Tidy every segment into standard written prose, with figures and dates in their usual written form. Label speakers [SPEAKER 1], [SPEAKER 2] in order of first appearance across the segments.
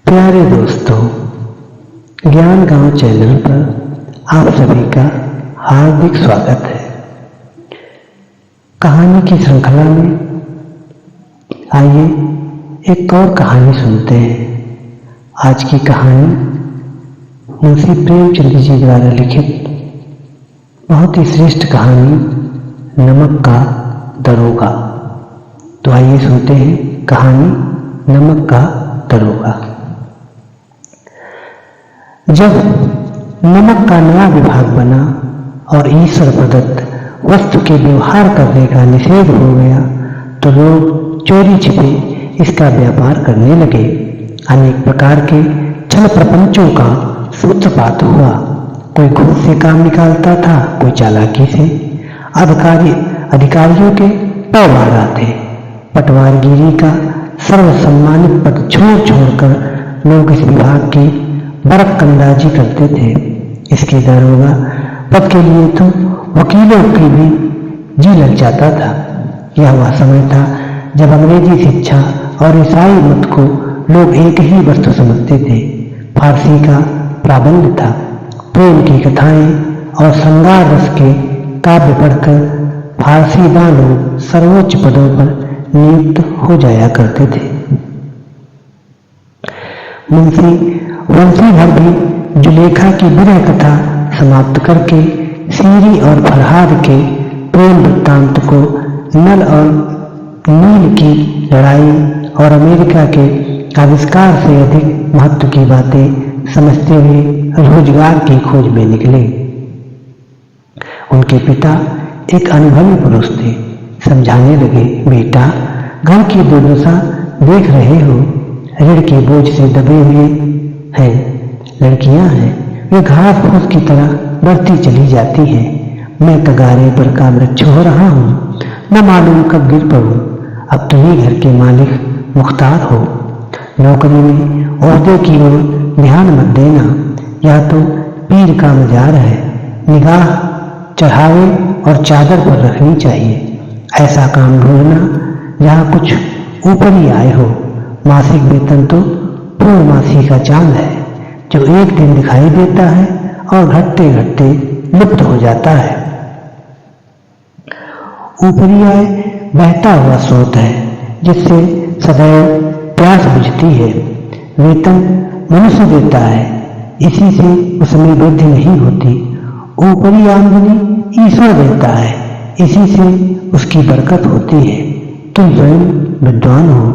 [SPEAKER 1] प्यारे दोस्तों, ज्ञान गांव चैनल पर आप सभी का हार्दिक स्वागत है। कहानी की श्रृंखला में आइए एक और कहानी सुनते हैं। आज की कहानी मुंशी प्रेमचंद जी द्वारा लिखित बहुत ही श्रेष्ठ कहानी नमक का दरोगा। तो आइए सुनते हैं कहानी नमक का दरोगा। जब नमक का नया विभाग बना और ईश्वर प्रदत्त वस्तु के व्यवहार करने का निषेध हो गया तो लोग चोरी छिपे इसका व्यापार करने लगे। अनेक प्रकार के छल प्रपंचों का सूत्रपात हुआ। कोई घूस से काम निकालता था, कोई चालाकी से। अधिकारियों के पवाड़ा थे। पटवारगिरी का सर्वसम्मानित पद छोड़कर लोग इस विभाग की बरकंदाजी करते थे। इसके दरोगा पद के लिए तो वकीलों की भी जी लग जाता था। यह वह समय था जब अंग्रेजी शिक्षा और ईसाई मत को लोग एक ही वस्तु समझते थे। फारसी का प्राबल्य था। प्रेम की कथाएं और श्रृंगार रस के काव्य पढ़कर फारसीदां लोग सर्वोच्च पदों पर नियुक्त हो जाया करते थे। मुंशी वंशीधर भी जुलेखा की विरह कथा समाप्त करके सीरी और फरहाद के प्रेम वृत्तांत को, नल और नील की लड़ाई और अमेरिका के आविष्कार से अधिक महत्व की बातें समझते हुए रोजगार की खोज में निकले। उनके पिता एक अनुभवी पुरुष थे। समझाने लगे, बेटा, घर की दुर्दशा देख रहे हो। ऋण के बोझ से दबे हुए हैं। लड़कियां हैं, वे घास फूस की तरह बढ़ती चली जाती हैं। मैं कगारे पर का वृक्ष हो रहा हूँ, न मालूम कब गिर पड़ूं। अब तुम ही घर के मालिक मुख्तार हो। नौकरी में ओहदे की ओर ध्यान मत देना, यह तो पीर का मजार है। निगाह चढ़ावे और चादर पर रखनी चाहिए। ऐसा काम ढूंढना जहाँ कुछ ऊपरी आय हो। मासिक वेतन तो पूर्णमासी का चांद है जो एक दिन दिखाई देता है और घटते घटते लुप्त हो जाता है। ऊपरी आय बहता हुआ स्रोत है जिससे सदैव प्यास बुझती है। वेतन मनुष्य देता है, इसी से उसमें वृद्धि नहीं होती। ऊपरी आमदनी ईश्वर देता है, इसी से उसकी बरकत होती है। तुम स्वयं विद्वान हो,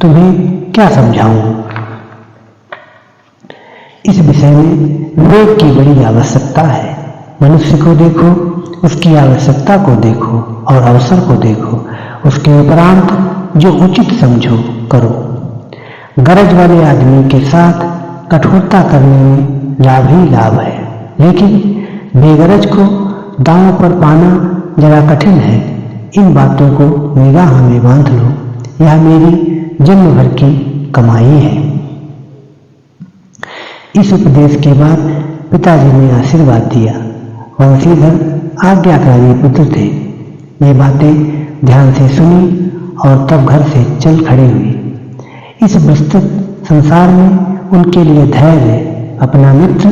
[SPEAKER 1] तुम्हें क्या समझाऊं। इस विषय में विवेक की बड़ी आवश्यकता है। मनुष्य को देखो, उसकी आवश्यकता को देखो और अवसर को देखो। उसके उपरांत जो उचित समझो करो। गरज वाले आदमी के साथ कठोरता करने में लाभ ही लाभ है, लेकिन बेगरज को दांव पर पाना जरा कठिन है। इन बातों को निगाह में बांध लो। यह मेरी जन्म भर की कमाई है। इस उपदेश के बाद पिताजी ने आशीर्वाद दिया। वंशीधर आज्ञाकारी पुत्र थे। ये बातें ध्यान से सुनी और तब घर से चल खड़े हुई। इस विस्तृत संसार में उनके लिए धैर्य, अपना मित्र,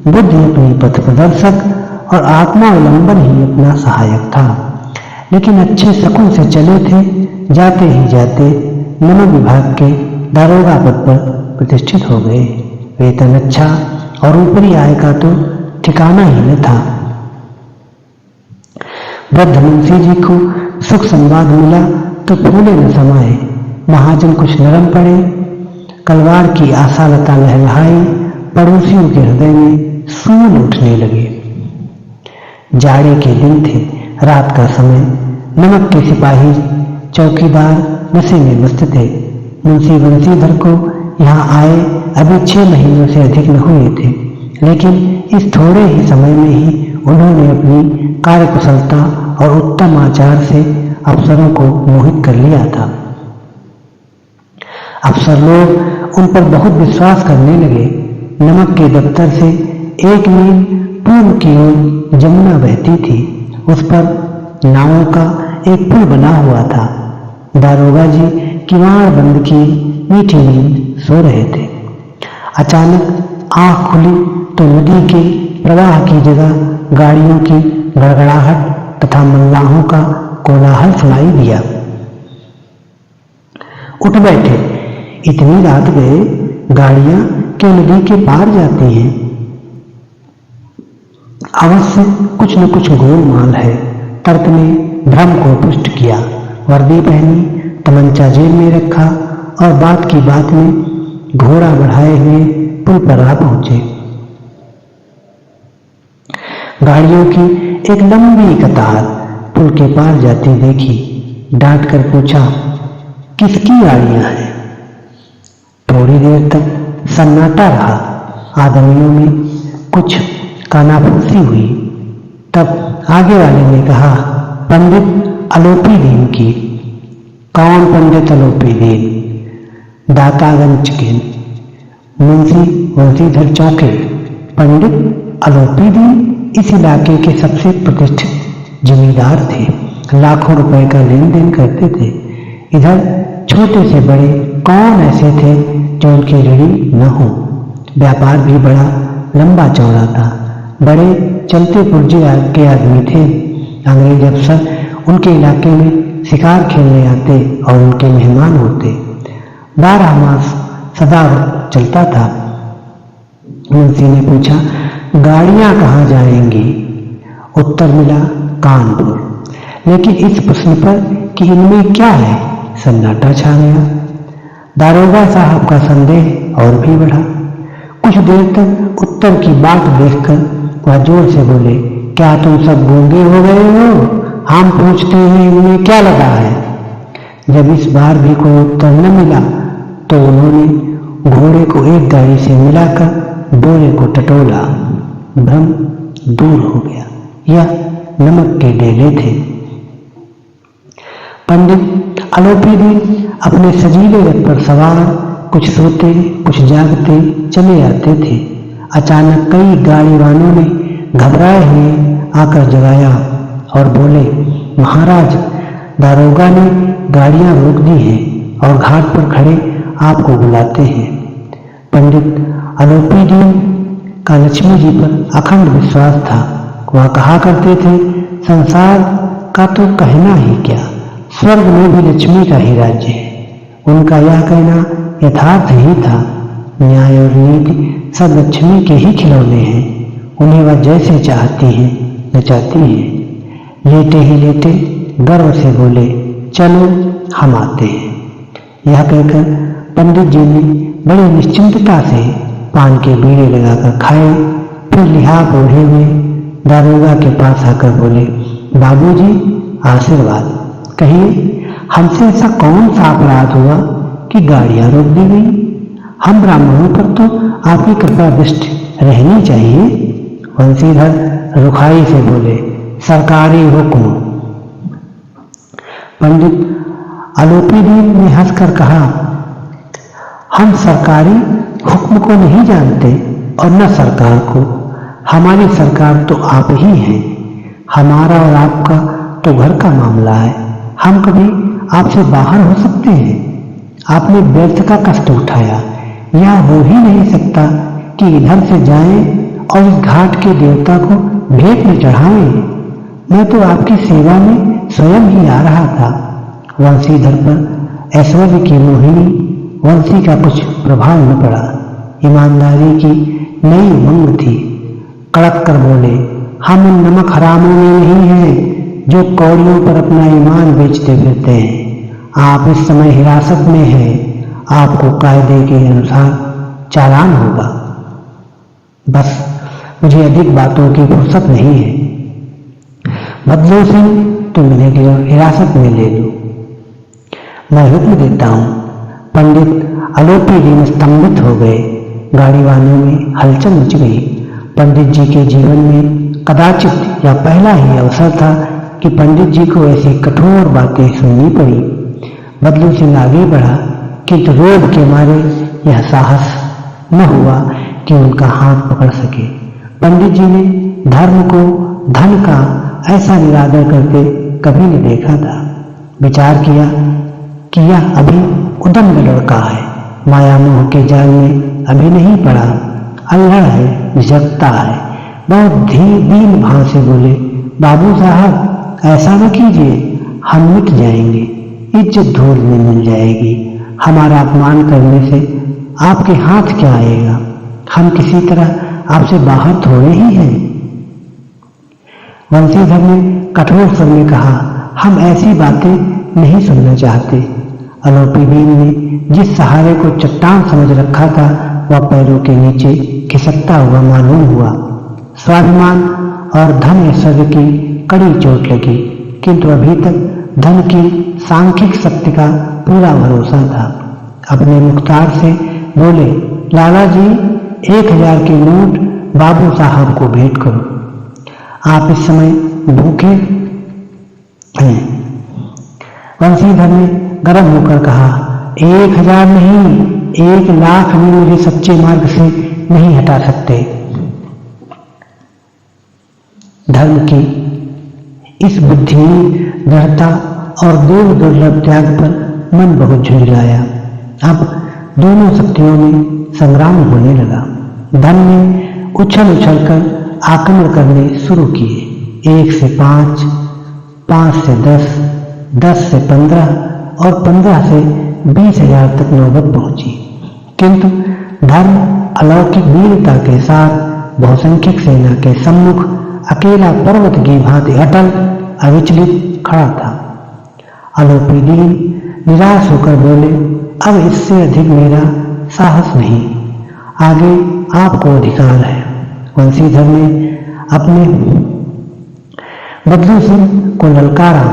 [SPEAKER 1] बुद्धि अपनी पथ प्रदर्शक और आत्मावलंबन ही अपना सहायक था। लेकिन अच्छे शकुन से चले थे। जाते ही जाते नमक विभाग के दारोगा पद पर प्रतिष्ठित हो गए। वेतन अच्छा और ऊपरी आय का तो ठिकाना ही न था। वृद्ध मुंशी जी को सुख संवाद मिला तो फूले न समाये। महाजन कुछ नरम पड़े। कलवार की आशालता लहलहाई। पड़ोसियों के हृदय में सूल उठने लगे। जाड़े के दिन थे, रात का समय। नमक के सिपाही चौकीदार नशे में मस्त थे। मुंशी वंशीधर को यहाँ आए अभी 6 महीनों से अधिक न हुए थे, लेकिन इस थोड़े ही समय में ही उन्होंने अपनी कार्यकुशलता और उत्तम आचार से अफसरों को मोहित कर लिया था। अफसर लोग उन पर बहुत विश्वास करने लगे। नमक के दफ्तर से 1 मील पूर्व की ओर जमुना बहती थी। उस पर नावों का एक पुल बना हुआ था। दारोगा जी किवाड़ बंद किए मीठी नींद सो रहे थे। अचानक आंख खुली तो नदी के प्रवाह की जगह गाड़ियों की गड़गड़ाहट तथा मल्लाहों का कोलाहल सुनाई दिया। उठ बैठे, इतनी रात गए, गाड़ियां क्यों नदी के पार जाती हैं? अवश्य कुछ न कुछ गोलमाल है। तर्क ने भ्रम को पुष्ट किया। वर्दी पहनी, तमंचा जेब में रखा और बात की बात में घोड़ा बढ़ाए हुए पुल पर आ पहुंचे। गाड़ियों की एक लंबी कतार पुल के पार जाती देखी। डांट कर पूछा, किसकी गाड़ियां हैं? थोड़ी देर तक सन्नाटा रहा। आदमियों में कुछ कानाफूसी हुई। तब आगे वाले ने कहा, पंडित अलोपी दीन की। कौन पंडित अलोपी दीन? दातागंज के मुंशी वंशीधर चौके। पंडित अलोपी दीन इस इलाके के सबसे प्रतिष्ठित जमींदार थे। लाखों रुपए का लेन देन करते थे। इधर छोटे से बड़े कौन ऐसे थे जो उनके ऋणी न हो। व्यापार भी बड़ा लंबा चौड़ा था। बड़े चलते पुर्जे के आदमी थे। अंग्रेज अफसर उनके इलाके में शिकार खेलने आते और उनके मेहमान होते। 12 मास सदा चलता था। मुंशी ने पूछा, गाड़ियां कहाँ जाएंगी? उत्तर मिला, कानपुर। लेकिन इस प्रश्न पर कि इनमें क्या है, सन्नाटा छा गया। दारोगा साहब का संदेह और भी बढ़ा। कुछ देर तक उत्तर की बात देखकर वह जोर से बोले, क्या तुम सब गूंगे हो गए हो? हम पूछते हैं इनमें क्या लगा है? जब इस बार भी कोई उत्तर न मिला तो उन्होंने घोड़े को एक गाड़ी से मिलाकर बोरे को टटोला। भ्रम दूर हो गया। यह नमक के डेले थे। पंडित अलोपी दीन अपने सजीले रथ पर सवार कुछ सोते कुछ जागते चले आते थे। अचानक कई गाड़ी वालों ने घबराए हुए आकर जगाया और बोले, महाराज, दारोगा ने गाड़ियां रोक दी हैं और घाट पर खड़े आपको बुलाते हैं। पंडित अलोपी दीन का लक्ष्मी जी पर अखंड विश्वास था। वह कहा करते थे, संसार का तो कहना ही क्या, स्वर्ग में भी लक्ष्मी का ही राज्य है। उनका यह कहना यथार्थ ही था। न्याय और नीति सब लक्ष्मी के ही खिलौने हैं। उन्हें वह जैसे चाहती हैं नचाती हैं। लेटे ही लेटे गर्व से बोले, चलो हम आते हैं। यह कहकर पंडित जी ने बड़ी निश्चिंतता से पान के बीड़े लगाकर खाए। फिर लिहाफ ओढ़े हुए दारोगा के पास आकर बोले, बाबूजी आशीर्वाद। कहिए, हमसे ऐसा कौन सा अपराध हुआ कि गाड़ियां रोक दी गई? हम ब्राह्मणों पर तो आपकी कृपा दृष्टि रहनी चाहिए। वंशीधर रुखाई से बोले, सरकारी हुक्म। पंडित अलोपी दीन ने हंसकर कहा, हम सरकारी हुक्म को नहीं जानते और न सरकार को। हमारी सरकार तो आप ही हैं। हमारा और आपका तो घर का मामला है। हम कभी आपसे बाहर हो सकते हैं? आपने व्यर्थ का कष्ट उठाया। यह हो ही नहीं सकता कि इधर से जाएं और इस घाट के देवता को भेंट में चढ़ाएं। मैं तो आपकी सेवा में स्वयं ही आ रहा था। वंशीधर पर ऐश्वर्य की मोहिनी वंशी का कुछ प्रभाव न पड़ा। ईमानदारी की नई उमंग थी। कड़क कर बोले, हम उन नमक हरामों में नहीं हैं जो कौड़ियों पर अपना ईमान बेचते फिरते हैं। आप इस समय हिरासत में हैं। आपको कायदे के अनुसार चालान होगा। बस मुझे अधिक बातों की फुर्सत नहीं है। बदलो सिंह, तुम इन्हें हिरासत में ले लो। मैं हुक्म देता हूँ। पंडित अलोपी दीन स्तंभित हो गए। गाड़ी वालों में हलचल मच गई। पंडित जी के जीवन में कदाचित यह पहला ही अवसर था कि पंडित जी को ऐसी कठोर बातें सुननी पड़ी। बदलू सिंह आगे बढ़ा, किंतु रोब के मारे यह साहस न हुआ कि उनका हाथ पकड़ सके। पंडित जी ने धर्म को धन का ऐसा निरादर करके कभी नहीं देखा था। विचार किया कि यह अभी उदंड लड़का है, माया मोह के जाल में अभी नहीं पड़ा, अल्हड़ है, झिझकता है। बहुत दीन भाव से बोले, बाबू साहब ऐसा न कीजिए, हम मिट जाएंगे, इज्जत धूल में मिल जाएगी। हमारा अपमान करने से आपके हाथ क्या आएगा? हम किसी तरह आपसे बाहर थोड़े ही हैं। वंशीधर ने कठोर स्वर में कहा, हम ऐसी बातें नहीं सुनना चाहते। आलोपी दीन ने जिस सहारे को चट्टान समझ रखा था वह पैरों के नीचे खिसकता हुआ मालूम हुआ। स्वाभिमान और धन ऐश्वर्य की कड़ी चोट लगी, किंतु अभी तक धन की सांख्यिक शक्ति का पूरा भरोसा था। अपने मुख्तार से बोले, लाला जी 1000 के नोट बाबू साहब को भेंट करो, आप इस समय भूखे हैं। वंशीधर ने गर्म होकर कहा, 1000 नहीं, 1,00,000 भी मुझे सच्चे मार्ग से नहीं हटा सकते। धर्म की इस बुद्धिहीन दृढ़ता और दुर्लभ त्याग पर मन बहुत झुंझलाया। अब दोनों शक्तियों में संग्राम होने लगा। धन ने उछल उछल कर आक्रमण करने शुरू किए। 1 से 5, 5 से 10, 10 से 15 और 15 से 20,000 तक नौबत पहुंची, किंतु धर्म अलौकिक वीरता के साथ बहुसंख्यक सेना के सम्मुख अकेला पर्वत की भांति अटल अविचलित खड़ा था। आलोपी दीन निराश होकर बोले, अब इससे अधिक मेरा साहस नहीं, आगे आपको अधिकार है। वंशीधर ने अपने बदलू सिंह को ललकारा।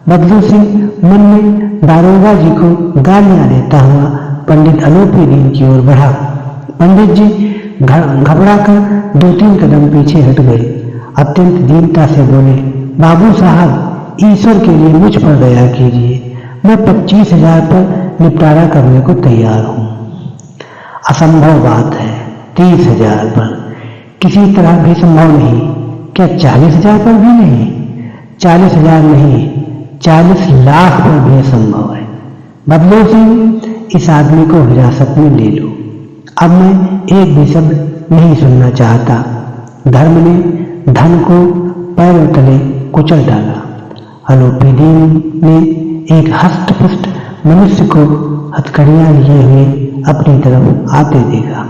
[SPEAKER 1] बदलू सिंह मन में दारोगा जी को गालियां देता हुआ पंडित आलोपी दीन की ओर बढ़ा। पंडित जी घबराकर 2-3 कदम पीछे हट गए। अत्यंत दीनता से बोले, बाबू साहब ईश्वर के लिए मुझ पर दया कीजिए, मैं 25,000 पर निपटारा करने को तैयार हूं। असंभव बात है, 30,000 पर किसी तरह भी संभव नहीं। क्या 40,000 पर भी नहीं? 40,000 नहीं, 40 लाख पर भी असंभव है। बदलो सिंह, इस आदमी को हिरासत में ले लो। अब मैं एक भी शब्द नहीं सुनना चाहता। धर्म ने धन को पैरों तले कुचल डाला। आलोपी दीन ने एक हष्ट-पुष्ट मनुष्य को हथकड़ियां लिए हुए अपनी तरफ आते देखा।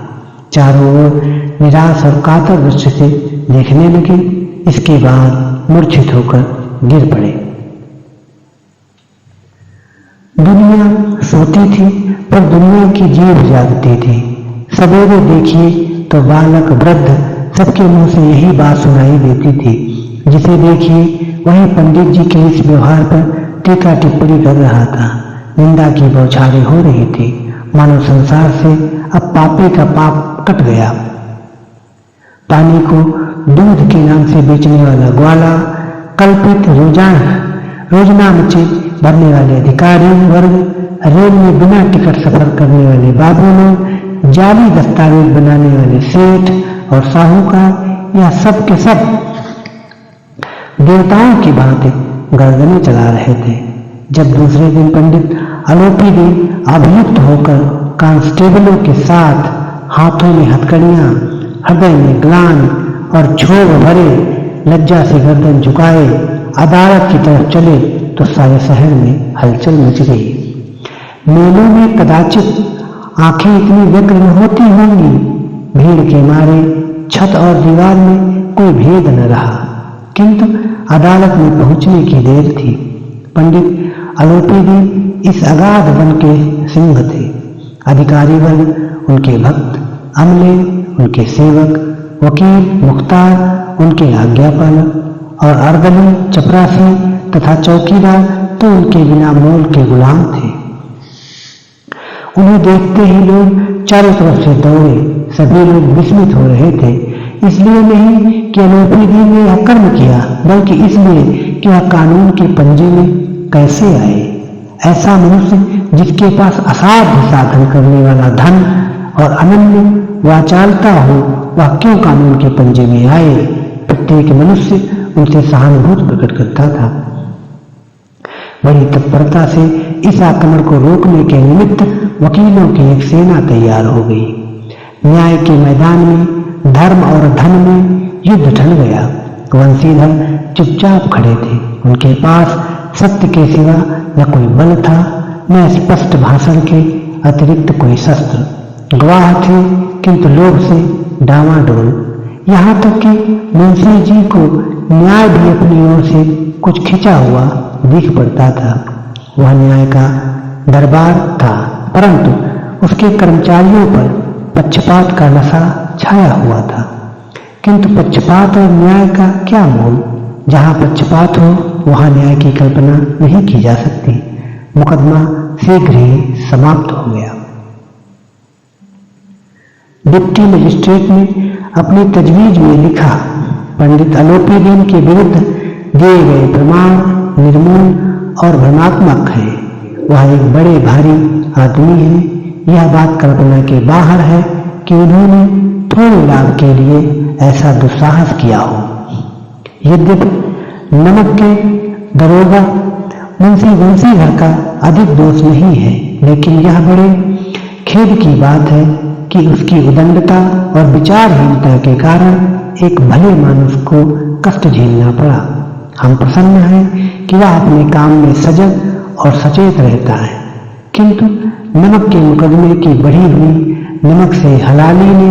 [SPEAKER 1] चारों ओर निराश और कातर दृष्टि से देखने लगे। इसके बाद मूर्छित होकर गिर पड़े। दुनिया सोती थी पर दुनिया की जीभ जागती थी। सवेरे देखिए तो बालक वृद्ध सबके मुंह से यही बात सुनाई देती थी। जिसे देखिए वही पंडित जी के इस व्यवहार पर टीका टिप्पणी कर रहा था। निंदा की बौछारें हो रही थी, मानो संसार से अब पापी का पाप कट गया। पानी को दूध के नाम से बेचने वाला ग्वाला, कल्पित रोजनामचे भरने वाले अधिकारी वर्ग, रेल में बिना टिकट सफर करने वाले बाबू लोग, जाली दस्तावेज बनाने वाले सेठ और साहूकार, यह सब के सब देवताओं की भांति गर्दनें चला रहे थे। जब दूसरे दिन पंडित आलोपी दीन अभियुक्त होकर कांस्टेबलों के साथ हाथों में हथकड़ियां, हृदय में ग्लान और क्षोभ भरे लज्जा से गर्दन झुकाए अदालत की तरफ चले तो सारे शहर में हलचल मच गई। मेलों में कदाचित आंखें इतनी व्यग्र न होती होंगी। भीड़ के मारे छत और दीवार में कोई भेद न रहा, किंतु अदालत में पहुंचने की देर थी। पंडित आलोपी दीन इस अगाध वन के सिंह थे। अधिकारी वर्ग उनके भक्त, अमले उनके सेवक, वकील मुख्तार उनके आज्ञापालक और अर्दली चपरासी तथा चौकीदार तो उनके बिना मोल के गुलाम थे। उन्हें देखते ही लोग चारों तरफ से दौड़े। सभी लोग विस्मित हो रहे थे, इसलिए नहीं कि आलोपी दीन ने यह कर्म किया, बल्कि इसलिए कि वह कानून के पंजे में कैसे आए। ऐसा मनुष्य जिसके पास असाध्य साधन करने वाला धन और अनन्य वाचालता हो, वह क्यों कानून के पंजे में आए। प्रत्येक मनुष्य उनसे सहानुभूति प्रकट करता था। बड़ी तत्परता से इस आक्रमण को रोकने के निमित्त वकीलों की एक सेना तैयार हो गई। न्याय के मैदान में धर्म और धन में युद्ध ठन गया। वंशीधर चुपचाप खड़े थे। उनके पास सत्य के सिवा न कोई बल था, न स्पष्ट भाषण के अतिरिक्त कोई शस्त्र। गवाह थे किंतु लोभ से डामाडोल। यहाँ तक कि मुंशी जी को न्याय भी अपनी ओर से कुछ खिंचा हुआ दिख पड़ता था। वह न्याय का दरबार था, परंतु उसके कर्मचारियों पर पक्षपात का नशा छाया हुआ था। किंतु पक्षपात और न्याय का क्या मोल? जहाँ पक्षपात हो वहाँ न्याय की कल्पना नहीं की जा सकती। मुकदमा शीघ्र ही समाप्त हो गया। डिप्टी मजिस्ट्रेट ने अपनी तजवीज में लिखा, पंडित आलोपीदीन के विरुद्ध दिए गए प्रमाण निर्मूल और भ्रमात्मक है। वह एक बड़े भारी आदमी है। यह बात कल्पना के बाहर है कि उन्होंने थोड़े लाभ के लिए ऐसा दुस्साहस किया हो। यद्यपि नमक के दरोगा मुंशी वंशीधर का अधिक दोष नहीं है, लेकिन यह बड़े खेद की बात है कि उसकी उदंडता और विचारहीनता के कारण एक भले मानुष को कष्ट झेलना पड़ा। हम प्रसन्न हैं कि वह अपने काम में सजग और सचेत रहता है, किंतु नमक के मुकदमे की बढ़ी हुई नमक से हलाली ने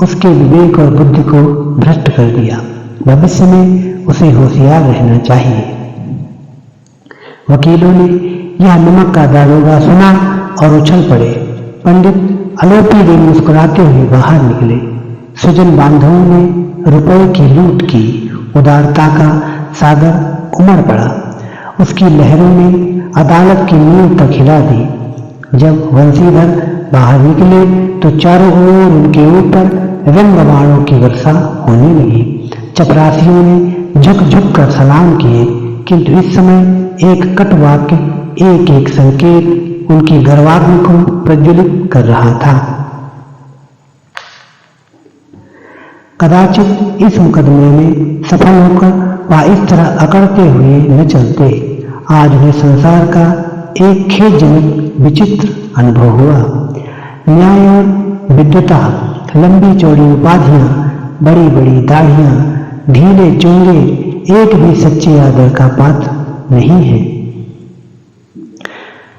[SPEAKER 1] उसके विवेक और बुद्धि को भ्रष्ट कर दिया। भविष्य में उसे होशियार रहना चाहिए। वकीलों ने यह नमक का दारोगा सुना और उछल पड़े। पंडित आलोपीदीन मुस्कुराते हुए बाहर निकले। सुजन बांधवों ने रुपए की लूट की। उदारता का सागर उमड़ पड़ा। उसकी लहरों ने अदालत की नींव तक हिला दी। जब वंशीधर बाहर निकले तो चारों ओर उनके ऊपर रंगबाणों की वर्षा होने लगी। चपरासियों ने झुक झुक कर सलाम किए, किंतु इस समय एक कट वाक्य, एक एक संकेत उनकी गर्वाग्नि को प्रज्वलित कर रहा था। कदाचित इस मुकदमे में सफल होकर वह इस तरह अकड़ते हुए न चलते। आज उन्हें संसार का एक खेदजनक विचित्र अनुभव हुआ। न्याय और विद्वता, लंबी चौड़ी उपाधियां, बड़ी बड़ी दाढ़ियां, ढीले चोंगे एक भी सच्चे आदर का पात्र नहीं है।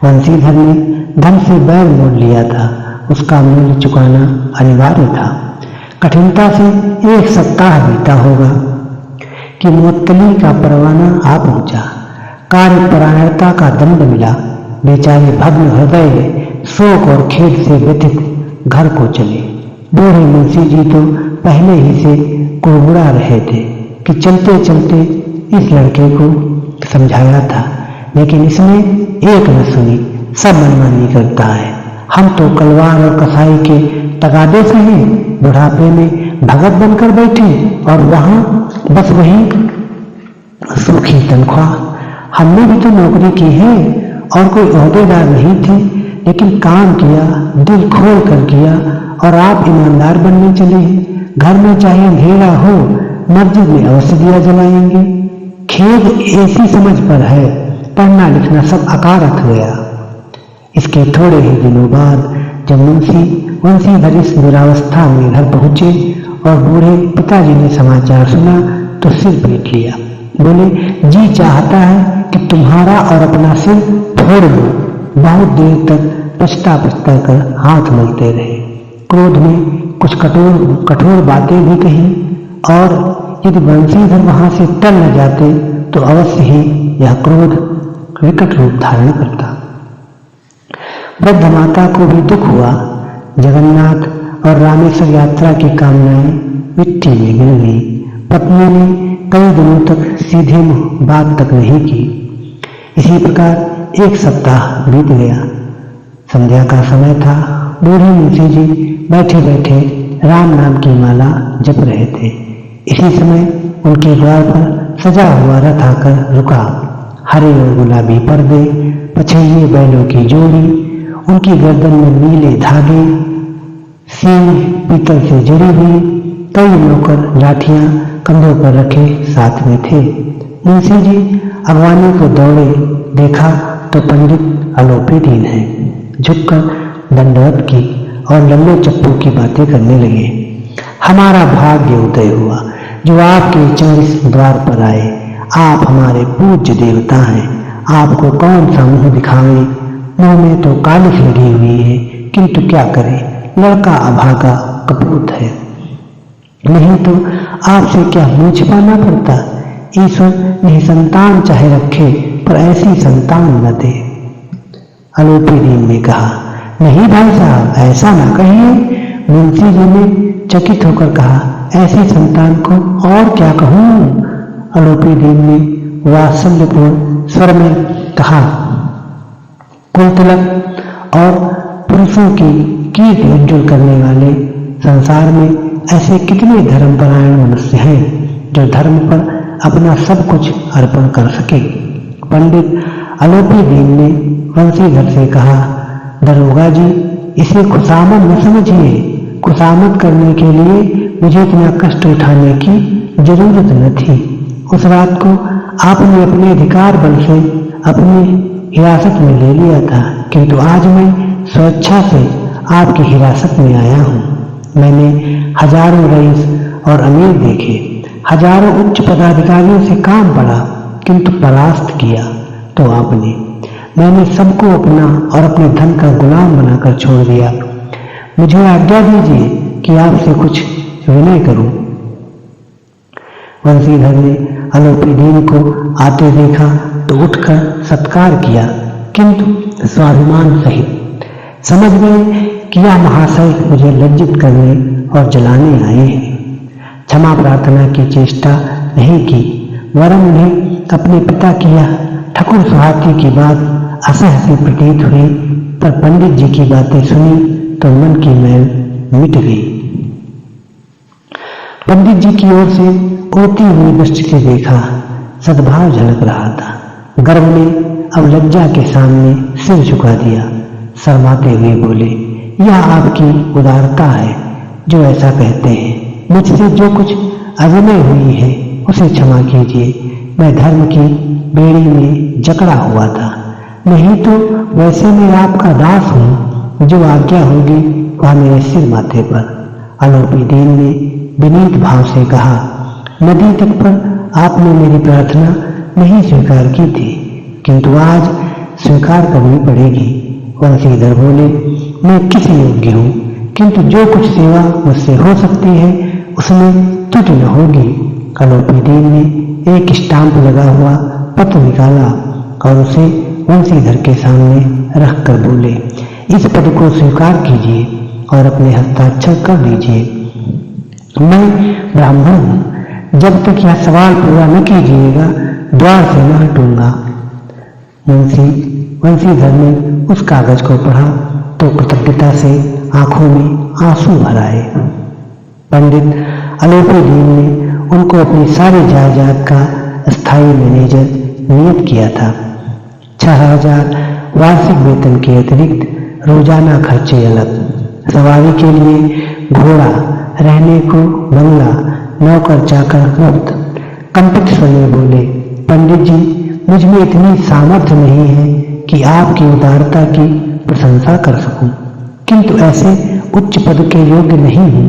[SPEAKER 1] वंशीधर ने धन से बैर मोल लिया था। उसका मूल्य चुकाना अनिवार्य था। कठिनता से एक सप्ताह बीता होगा कि मुअत्तली का परवाना आ पहुंचा। कार्यपरायणता का दंड मिला। बेचारे भग्न हृदय शोक और खेद से व्यथित घर को चले। बूढ़े मुंशी जी तो पहले ही से कुड़बुड़ा रहे थे कि चलते चलते इस लड़के को समझाया था, लेकिन इसने एक न सुनी। सब मनमानी करता है। हम तो कलवार और कसाई के तगादे से हैं। बुढ़ापे में भगत बनकर बैठे और वहां बस वही सूखी तनख्वाह। हमने भी तो नौकरी की है और कोई ओहदेदार नहीं थे, लेकिन काम किया, दिल खोल कर किया और आप ईमानदार बनने चले हैं। घर में चाहे अंधेरा हो, मस्जिद में अवश्य दिया जलाएंगे। खेद ऐसी समझ पर है, पढ़ना लिखना सब अकारक गया। इसके थोड़े ही दिनों बाद जब मुंशी वंशीधर इस दुरावस्था में घर पहुंचे और बूढ़े पिताजी ने समाचार सुना तो सिर पीट लिया। बोले, जी चाहता है कि तुम्हारा और अपना सिर फोड़ लो। बहुत देर तक पछता पछता कर हाथ मलते रहे। क्रोध में कुछ कठोर बातें भी कही और यदि वंशीधर वहां से टल न जाते तो अवश्य ही यह क्रोध विकट रूप धारण करता। वृद्ध माता को भी दुख हुआ। जगन्नाथ और रामेश्वर यात्रा की कामनाएं मिट्टी में गिर गई। पत्नी ने कई दिनों तक सीधे मुंह बात तक नहीं की। इसी प्रकार एक सप्ताह बीत गया। संध्या का समय था। बूढ़े मुंशी जी बैठे बैठे राम नाम की माला जप रहे थे। इसी समय उनके द्वार पर सजा हुआ रथ आकर रुका। हरे और गुलाबी पर्दे, पछैये बैलों की जोड़ी, उनकी गर्दन में नीले धागे, सींग पीतल से जड़ी हुई, कई नौकर लाठियां कंधों पर रखे साथ में थे। मुंशी जी अगवानी को दौड़े, देखा तो पंडित आलोपी दीन है। झुककर दंडवत की और लल्ले चप्पू की बातें करने लगे। हमारा भाग्य उदय हुआ जो आपके चरण इस द्वार पर आए। आप हमारे पूज्य देवता हैं। आपको कौन सा मुंह दिखावे? मुंह में तो कालिख लगी हुई है, किंतु क्या करे, लड़का अभागा कपूत है। नहीं तो आपसे क्या मुंह छिपाना पड़ता। ईश्वर निसंतान चाहे रखे, पर ऐसी संतान न दे। आलोपी दीन ने कहा, नहीं भाई साहब, ऐसा ना कहिए। मुंशी जी ने चकित होकर कहा, ऐसी संतान को और क्या कहूँ। आलोपी दीन ने वात्सल्यपूर्ण स्वर में कहा, कुलतिलक और पुरुषों की कीर्ति उज्ज्वल करने वाले संसार में ऐसे कितने धर्मपरायण मनुष्य हैं जो धर्म पर अपना सब कुछ अर्पण कर सके। पंडित आलोपी दीन ने वंशीधर से कहा, दरोगा जी, इसे खुशामद न समझिए। खुशामद करने के लिए मुझे इतना कष्ट उठाने की जरूरत न थी। उस रात को आपने अपने अधिकार बल से अपनी हिरासत में ले लिया था, किंतु आज मैं स्वेच्छा से आपकी हिरासत में आया हूँ। मैंने हजारों रईस और अमीर देखे, हजारों उच्च पदाधिकारियों से काम पड़ा, किंतु परास्त किया तो आपने। मैंने सबको अपना और अपने धन का गुलाम बनाकर छोड़ दिया। मुझे आज्ञा दीजिए कि आपसे कुछ विनय करूं। वंशीधर ने आलोपी दीन को आते देखा तो उठकर सत्कार किया, किंतु स्वाभिमान सहित। समझ गए कि यह महाशय मुझे लज्जित करने और जलाने आए हैं। क्षमा प्रार्थना की चेष्टा नहीं की, वरन उन्हें अपने पिता की यह ठकुर सुहाती की बात असह्य सी प्रतीत हुई, पर पंडित जी की बातें सुनी तो मन की मैल मिट गई। पंडित जी की ओर से उड़ती हुई दृष्टि से देखा, सद्भाव झलक रहा था। गर्व ने अब लज्जा के सामने सिर झुका दिया। शर्माते हुए बोले, यह आपकी उदारता है जो ऐसा कहते हैं। मुझसे जो कुछ अभिनय हुई है उसे क्षमा कीजिए। मैं धर्म की बेड़ी में जकड़ा हुआ था, नहीं तो वैसे मैं आपका दास हूँ। जो आज्ञा होगी वह मेरे सिर माथे पर। आलोपी दीन ने विनीत भाव से कहा, नदी तट पर आपने मेरी प्रार्थना नहीं स्वीकार की थी, किंतु आज स्वीकार करनी पड़ेगी। वंशीधर बोले, मैं किस योग्य हूँ, किंतु जो कुछ सेवा मुझसे हो सकती है उसमें त्रुटि न होगी। आलोपी दीन ने एक स्टाम्प लगा हुआ पत्र निकाला और उसे वंशीधर के सामने रखकर बोले, इस पद को स्वीकार कीजिए और अपने हस्ताक्षर कर दीजिए। मैं ब्राह्मण हूँ। जब तक यह सवाल पूरा न कीजिएगा द्वार से न हटूंगा। वंशीधर ने उस कागज को पढ़ा तो कृतज्ञता से आंखों में आंसू भर आए। पंडित आलोपी दीन ने उनको अपनी सारी जायदाद का स्थायी मैनेजर नियुक्त किया था। 6000 वार्षिक वेतन के अतिरिक्त रोजाना खर्चे अलग, सवारी के लिए घोड़ा, रहने को बंगला, नौकर चाकर मुफ्त। कंपित स्वर में बोले, पंडित जी, मुझ में इतनी सामर्थ्य नहीं है कि आपकी उदारता की प्रशंसा कर सकूं, किंतु ऐसे उच्च पद के योग्य नहीं हूं।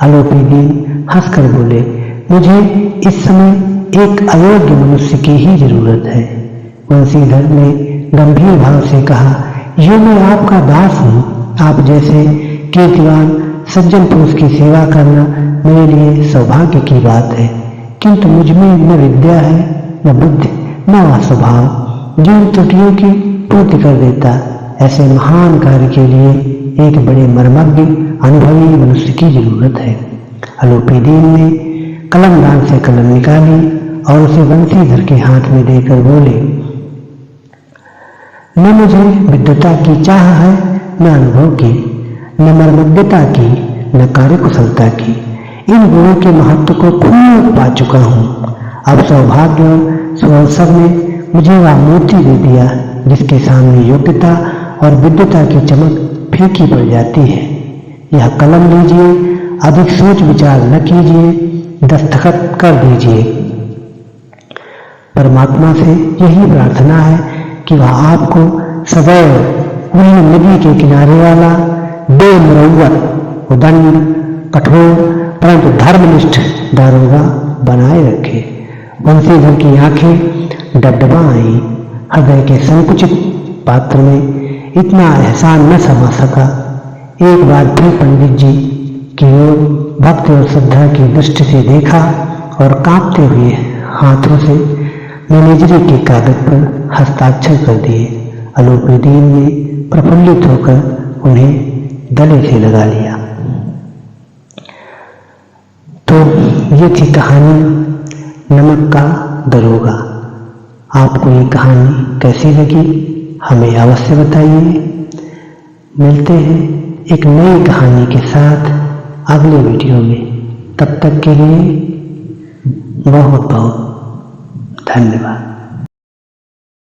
[SPEAKER 1] आलोपी दीन हंसकर बोले, मुझे इस समय एक अयोग्य मनुष्य की ही जरूरत है। वंशीधर ने गंभीर भाव से कहा, यो मैं आपका दास हूँ। आप जैसे कीर्तिवान सज्जन पुरुष की सेवा करना मेरे लिए सौभाग्य की बात है, किंतु मुझ में न विद्या है, न बुद्धि, न वह स्वभाव जो इन त्रुटियों की पूर्ति कर देता। ऐसे महान कार्य के लिए एक बड़े मर्मज्ञ अनुभवी मनुष्य की जरूरत है। आलोपी दीन ने कलमदान से कलम निकाली और उसे वंशीधर के हाथ में देकर बोले, न मुझे विद्वता की चाह है, न अनुभव की, न मर्मज्ञता की, न कार्यकुशलता की। इन गुणों के महत्व को खूब पा चुका हूँ। अब सौभाग्य और सुअवसर ने मुझे वह मूर्ति दे दिया जिसके सामने योग्यता और विद्वता की चमक फीकी पड़ जाती है। यह कलम लीजिए, अधिक सोच विचार न कीजिए, दस्तखत कर दीजिए। परमात्मा से यही प्रार्थना है कि वह आपको सदैव वही नदी के किनारे वाला बेमुरव्वत उदंड कठोर परंतु धर्मनिष्ठ दारोगा बनाए रखे। बंसीधर की आंखें डबडबा आई। हृदय के संकुचित पात्र में इतना एहसान न समा सका। एक बार फिर पंडित जी की ओर भक्ति और श्रद्धा की दृष्टि से देखा और कांपते हुए हाथों से मैनेजरी के कागज पर हस्ताक्षर कर दिए। अलोपीदीन ने प्रफुल्लित होकर उन्हें गले से लगा लिया। तो ये थी कहानी नमक का दरोगा। आपको ये कहानी कैसी लगी हमें अवश्य बताइए। मिलते हैं एक नई कहानी के साथ अगले वीडियो में। तब तक के लिए बहुत बहुत धन्यवाद।